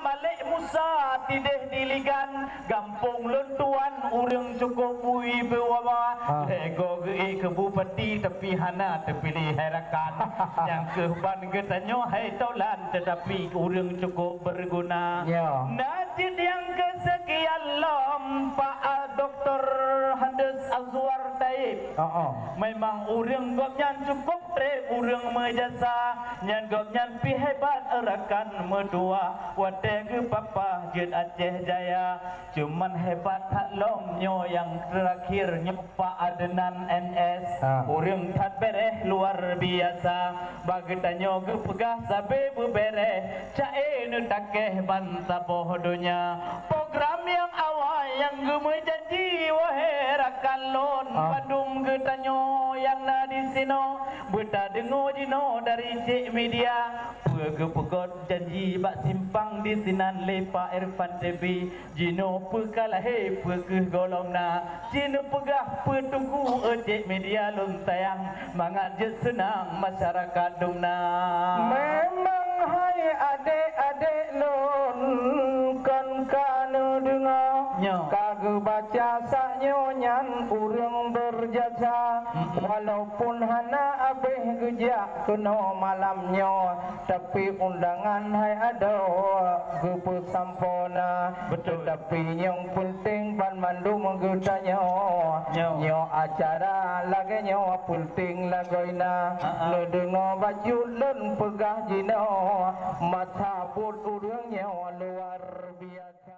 Malik Musa tidih diligan gampung lentuan urang cukup bui bawa lego ge ke bupati tapi hana terpilih herakan yang ke ban getanyo hai taulan tetapi urang cukup berguna najid yang kesekian lom Pak Dr. Handes Azwar Taib memang urang gopnyan cukup tre urang mejasa nyan gopnyan pi hebat erakan medua wate ke papa jet Aceh Jaya cuman hebat tak lomnyo yang terakhir nyepa adenan NS urang tak bereh luar biasa bagetanyo ke pegah sabe bebereh cae nu takeh banta bodonya program yang awal yang gemui janji wahai rakan lon Bandung getanyo yang na di sino beta dengo jino dari cik media pegot janji bak simpang di sinan lepa Irfan TV jino pekalah he pekeh golong na jino pegah petunggu cik media lun tayang mangat je senang masyarakat dumna memang hai adik-adik lun kan kanu dengar kagak baca saknyo nyan urang berjasa walaupun hana abeh gejak kena malamnya tapi undangan hai ada gepe sampona tapi yang penting pan mandu menggutanya nyo acara lagi nyo penting lagoina le dengar baju len pegah jino mata pun urangnya luar biasa.